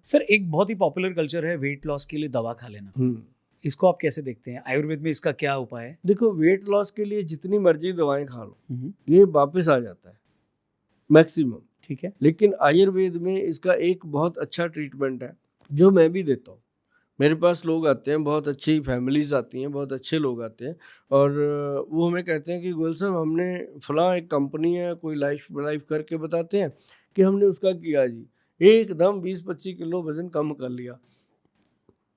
Sir एक बहुत ही popular culture है वेट लॉस के लिए दवा खा लेना, इसको आप कैसे देखते हैं? आयुर्वेद में इसका क्या उपाय है? देखो, वेट लॉस के लिए जितनी मर्जी दवाएं खा लो, हम्म, ये वापस आ जाता है मैक्सिमम। ठीक है। लेकिन आयुर्वेद में इसका एक बहुत अच्छा ट्रीटमेंट है जो मैं भी देता हूँ। मेरे पास लोग आते हैं, बहुत अच्छी फैमिलीज आती हैं, बहुत अच्छे लोग आते हैं, और वो हमें कहते हैं कि गोयल साहब, हमने फलां एक कंपनी है, कोई लाइफ करके बताते हैं कि हमने उसका किया जी, एकदम 20-25 किलो वजन कम कर लिया।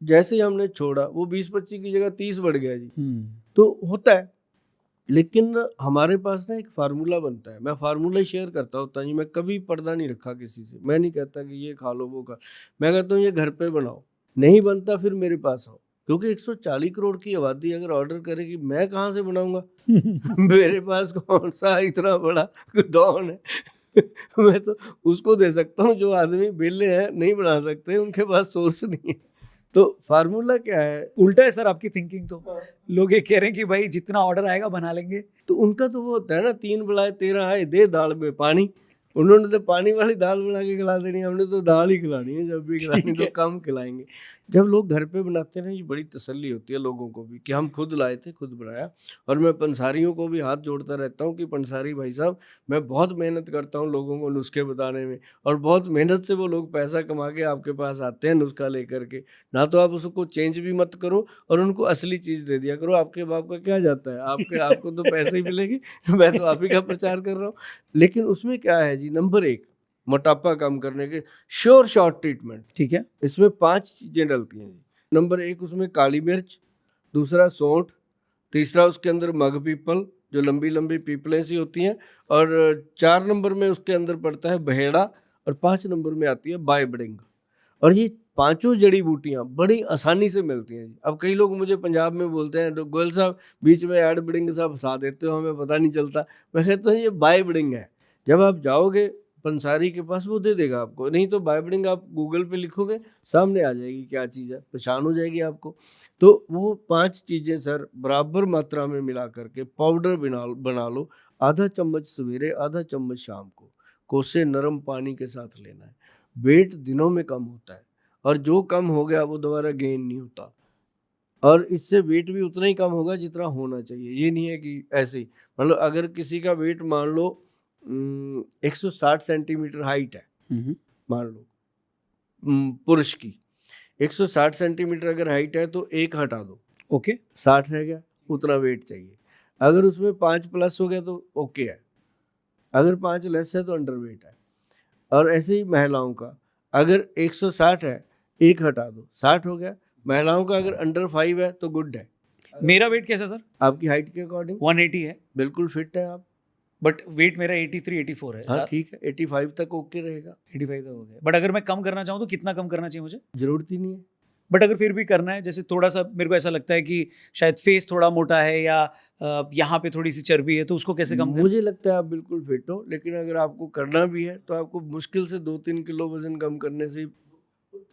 जैसे ही हमने छोड़ा, वो 20-25 की जगह 30 बढ़ गया जी। तो होता है, लेकिन हमारे पास ना एक फार्मूला बनता है। मैं फार्मूला शेयर करता होता हूँ, मैं कभी पर्दा नहीं रखा किसी से। मैं नहीं कहता कि ये खा लो वो खा, मैं कहता हूँ ये घर पे बनाओ, नहीं बनता फिर मेरे पास आओ। क्योंकि 140 करोड़ की आबादी अगर ऑर्डर करेगी, मैं कहाँ से बनाऊंगा? मेरे पास कौन सा इतना बड़ा डॉन है? मैं तो उसको दे सकता हूँ जो आदमी बेले हैं, नहीं बना सकते, उनके पास सोर्स नहीं है। तो फार्मूला क्या है? उल्टा है सर आपकी थिंकिंग तो। लोग ये कह रहे हैं कि भाई जितना ऑर्डर आएगा बना लेंगे। तो उनका तो वो होता है ना, 3 बढ़ाए 13 आए, दे दाल में पानी। उन्होंने तो पानी वाली दाल बना के खिला देनी, हमने तो दाल ही खिलानी है। जब भी खिलानी तो कम खिलाएंगे। जब लोग घर पे बनाते हैं ना, ये बड़ी तसल्ली होती है लोगों को भी कि हम खुद लाए थे, खुद बनाया। और मैं पंसारियों को भी हाथ जोड़ता रहता हूँ कि पंसारी भाई साहब, मैं बहुत मेहनत करता हूँ लोगों को नुस्खे बताने में, और बहुत मेहनत से वो लोग पैसा कमा के आपके पास आते हैं नुस्खा लेकर के। ना तो आप उसको चेंज भी मत करो और उनको असली चीज़ दे दिया करो। आपके बाप का क्या जाता है, आपको तो पैसे ही मिलेंगे। मैं तो आप ही का प्रचार कर रहा हूँ। लेकिन उसमें क्या है जी, नंबर 1 मोटापा कम करने के श्योर शॉर्ट ट्रीटमेंट। ठीक है। इसमें 5 चीजें डलती हैं जी। नंबर 1 उसमें काली मिर्च, दूसरा सौंठ, तीसरा उसके अंदर मग पीपल, जो लंबी लंबी पीपलें सी होती हैं, और 4 नंबर में उसके अंदर पड़ता है बहेड़ा, और 5 नंबर में आती है बायबडिंग। और ये पांचों जड़ी बूटियां बड़ी आसानी से मिलती हैं। अब कई लोग मुझे पंजाब में बोलते हैं, तो गोयल साहब बीच में एड बिडिंग सब फंसा देते हो, हमें पता नहीं चलता। मैं कहता हूँ ये बाय बिडिंग है। जब आप जाओगे पंसारी के पास, वो दे देगा आपको। नहीं तो बाय बिडिंग आप गूगल पे लिखोगे, सामने आ जाएगी क्या चीज़ है, पहचान हो जाएगी आपको। तो वो 5 चीज़ें सर बराबर मात्रा में मिला करके पाउडर बना लो। आधा चम्मच सवेरे, आधा चम्मच शाम को, कोसे नरम पानी के साथ लेना है। वेट दिनों में कम होता है, और जो कम हो गया वो दोबारा गेन नहीं होता। और इससे वेट भी उतना ही कम होगा जितना होना चाहिए। ये नहीं है कि ऐसे ही, मतलब अगर किसी का वेट मान लो 160 सेंटीमीटर हाइट है, मान लो पुरुष की 160 सेंटीमीटर अगर हाइट है, तो 1 हटा दो, ओके, 60 रह गया। उतना वेट चाहिए। अगर उसमें 5 प्लस हो गया तो ओके है, अगर 5 लेस है तो अंडर वेट है। और ऐसे ही महिलाओं का, अगर 160 है, 1 हटा दो, 60 हो गया। महिलाओं का अगर अंडर 5 है तो गुड है। मेरा वेट कैसा सर? आपकी हाइट के अकॉर्डिंग 180 है, बिल्कुल फिट है आप। बट वेट मेरा 83-84 है। हाँ ठीक है, 85 तक ओके रहेगा। 85 तक हो गया। बट अगर मैं कम करना चाहूँ तो कितना कम करना चाहिए मुझे? जरूरत ही नहीं है। बट अगर फिर भी करना है, जैसे थोड़ा सा मेरे को ऐसा लगता है कि शायद फेस थोड़ा मोटा है, या यहाँ पे थोड़ी सी चर्बी है, तो उसको कैसे कम करें? मुझे लगता है आप बिल्कुल फिट हो, लेकिन अगर आपको करना भी है तो आपको मुश्किल से 2-3 किलो वजन कम करने से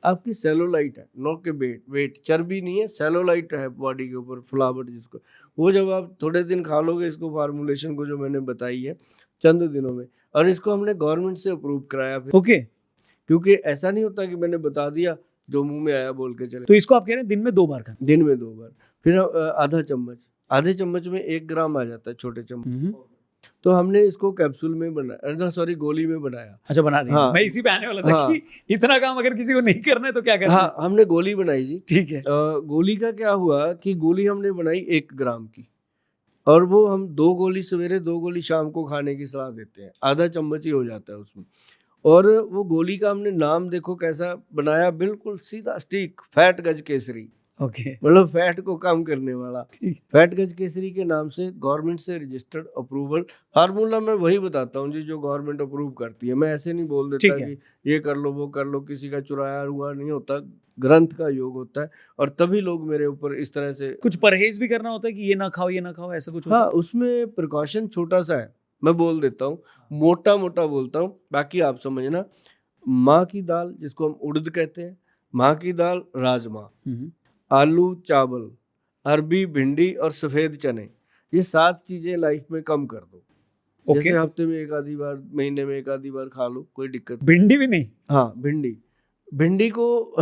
आपकी सेलुलाइट है, नॉट के वेट, चर्बी नहीं है, सेलुलाइट है बॉडी के ऊपर, फुलावट जिसको, वो जब आप थोड़े दिन खा लोगे इसको, फार्मूलेशन को जो मैंने बताई है, चंद दिनों में। और इसको हमने गवर्नमेंट से अप्रूव कराया फिर। ओके। क्योंकि ऐसा नहीं होता कि मैंने बता दिया जो मुंह में आया बोल के चले। तो इसको आप कह रहे हैं दिन में 2 बार खाना? दिन में 2 बार। फिर आधे चम्मच में 1 ग्राम आ जाता है, छोटे चम्मच। तो हमने इसको कैप्सूल में बनाया, सॉरी गोली में बनाया। अच्छा, बना दिया। हाँ, मैं इसी पे आने वाला था हाँ, कि इतना काम अगर किसी को नहीं करना है तो क्या करना है? हाँ, हमने गोली बनाई जी। ठीक है। गोली का क्या हुआ कि गोली हमने बनाई 1 ग्राम की, और वो हम 2 गोली सवेरे 2 गोली शाम को खाने की सलाह देते हैं। आधा चम्मच ही हो जाता है उसमें। और वो गोली का हमने नाम देखो कैसा बनाया, बिल्कुल सीधा स्टिक, फैट गज केसरी। ओके, मतलब फैट को कम करने वाला। ठीक। फैट गज केसरी के नाम से गवर्नमेंट से रजिस्टर्ड अप्रूवल फार्मूला मैं वही बताता हूँ जी जो गवर्नमेंट अप्रूव करती है। मैं ऐसे नहीं बोल देता ठीक है। कि ये कर लो वो कर लो, किसी का चुराया हुआ नहीं होता, ग्रंथ का योग होता है। और तभी लोग मेरे ऊपर इस तरह से कुछ परहेज भी करना होता है कि ये ना खाओ, ये ना खाओ, ऐसा कुछ होता हाँ, है? उसमें प्रिकॉशन छोटा सा है, मैं बोल देता हूँ, मोटा मोटा बोलता हूँ, बाकी आप समझना। माँ की दाल जिसको हम उड़द कहते हैं, माँ की दाल, राजमा, आलू चावल, अरबी भिंडी और सफेद चने, ये 7 चीजें लाइफ में कम कर दो। ओके। जैसे हफ्ते में 1 आधी बार, महीने में 1 आधी बार खा लो, कोई दिक्कत नहीं। भिंडी भी नहीं? हाँ, भिंडी भिंडी को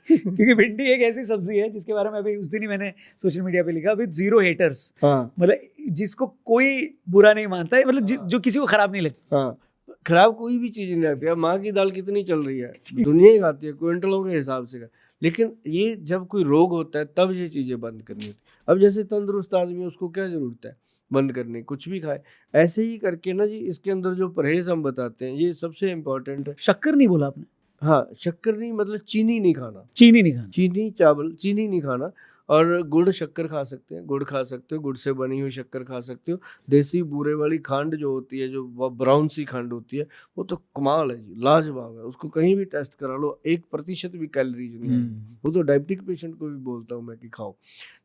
क्योंकि भिंडी एक ऐसी सब्जी है जिसके बारे में अभी उस दिन ही मैंने सोशल मीडिया पे लिखा, विद जीरो हेटर्स। हाँ मतलब जिसको कोई बुरा नहीं मानता है, मतलब जो किसी को खराब नहीं लगता। हाँ, खराब कोई भी चीज़ नहीं लगती है। माँ की दाल कितनी चल रही है, दुनिया ही खाती है क्विंटलों के हिसाब से। लेकिन ये जब कोई रोग होता है तब ये चीज़ें बंद करनी होती है। अब जैसे तंदुरुस्त आदमी, उसको क्या ज़रूरत है बंद करने, कुछ भी खाए। ऐसे ही करके ना जी, इसके अंदर जो परहेज़ हम बताते हैं ये सबसे इम्पोर्टेंट है। शक्कर नहीं बोला आपने? हाँ, शक्कर नहीं, मतलब चीनी नहीं खाना, चीनी नहीं खाना। चीनी चावल चीनी नहीं खाना। और गुड़ शक्कर खा सकते हैं, गुड़ खा सकते हो, गुड़ से बनी हुई शक्कर खा सकते हो। देसी बूरे वाली खंड जो होती है, जो ब्राउन सी खंड होती है, वो तो कमाल है जी, लाजवाब है। उसको कहीं भी टेस्ट करा लो, 1% भी कैलोरीज नहीं है। वो तो डायबिटिक पेशेंट को भी बोलता हूँ मैं कि खाओ।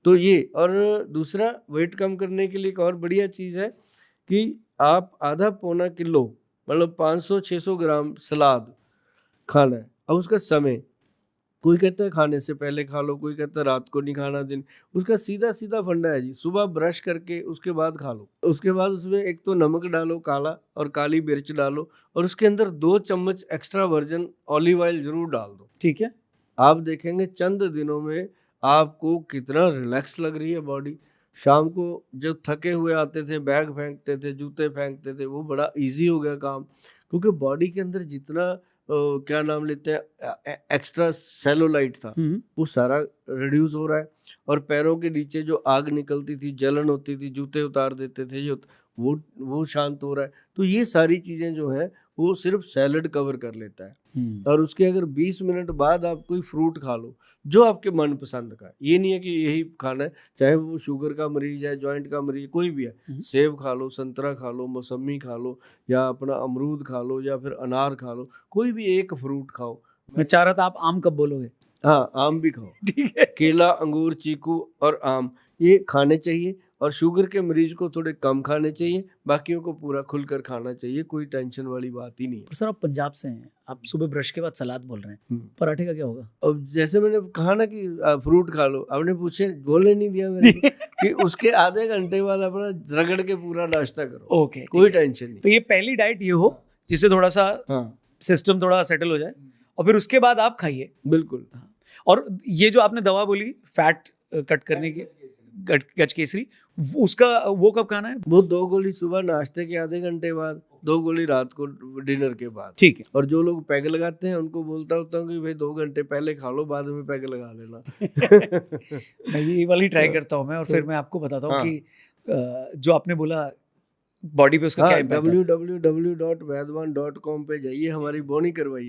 तो ये, और दूसरा वेट कम करने के लिए एक और बढ़िया चीज़ है कि आप आधा पौना किलो, मतलब 500-600 ग्राम सलाद खाना है। अब उसका समय, कोई कहता है खाने से पहले खा लो, कोई कहता है रात को नहीं खाना दिन। उसका सीधा सीधा फंडा है जी, सुबह ब्रश करके उसके बाद खा लो। उसके बाद उसमें एक तो नमक डालो काला, और काली मिर्च डालो, और उसके अंदर 2 चम्मच एक्स्ट्रा वर्जिन ऑलिव ऑयल जरूर डाल दो। ठीक है। आप देखेंगे चंद दिनों में आपको कितना रिलैक्स लग रही है बॉडी। शाम को जब थके हुए आते थे, बैग फेंकते थे, जूते फेंकते थे, वो बड़ा इजी हो गया काम। क्योंकि बॉडी के अंदर जितना क्या नाम लेते हैं एक्स्ट्रा सेलुलाइट था, वो सारा रिड्यूस हो रहा है। और पैरों के नीचे जो आग निकलती थी, जलन होती थी, जूते उतार देते थे, वो शांत हो रहा है। तो ये सारी चीज़ें जो हैं वो सिर्फ सैलड कवर कर लेता है। और उसके अगर 20 मिनट बाद आप कोई फ्रूट खा लो जो आपके मन पसंद का है। ये नहीं है कि यही खाना है, चाहे वो शुगर का मरीज है, जॉइंट का मरीज, कोई भी है। सेब खा लो, संतरा खा लो, मौसमी खा लो, या अपना अमरूद खा लो, या फिर अनार खा लो, कोई भी एक फ्रूट खाओ। मैं चाह रहा था आप आम कब बोलोगे। हाँ, आम भी खाओ। ठीक है। केला, अंगूर, चीकू और आम ये खाने चाहिए। और शुगर के मरीज को थोड़े कम खाने चाहिए, बाकियों को पूरा खुलकर खाना चाहिए। कोई टेंशन वाली बात ही नहीं है। सर आप पंजाब से हैं, आप सुबह ब्रश के बाद सलाद बोल रहे हैं, पराठे का क्या होगा? अब जैसे मैंने कहा ना कि फ्रूट खा लो, आपने पूछे बोलने नहीं दिया मेरे को कि उसके आधे घंटे बाद अपना रगड़ के पूरा नाश्ता करो। ओके, कोई टेंशन नहीं। तो ये पहली डाइट ये हो जिससे थोड़ा सा सिस्टम थोड़ा सेटल हो जाए, और फिर उसके बाद आप खाइए। बिल्कुल। और ये जो आपने दवा बोली फैट कट करने की, गज केसरी, उसका वो कब खाना है? वो 2 गोली सुबह नाश्ते के आधे घंटे बाद, 2 गोली रात को डिनर के बाद। ठीक है। और जो लोग पैग लगाते हैं उनको बोलता होता हूँ कि भाई 2 घंटे पहले खा लो, बाद में पैग लगा लेना। मैं ये वाली ट्राई करता हूँ मैं, और फिर मैं आपको बताता हूँ कि जो आपने बोला बॉडी पे उसका क्या इम्पैक्ट है। www.vaidwan.com पे जाइए, हमारी बोनी करवाइए।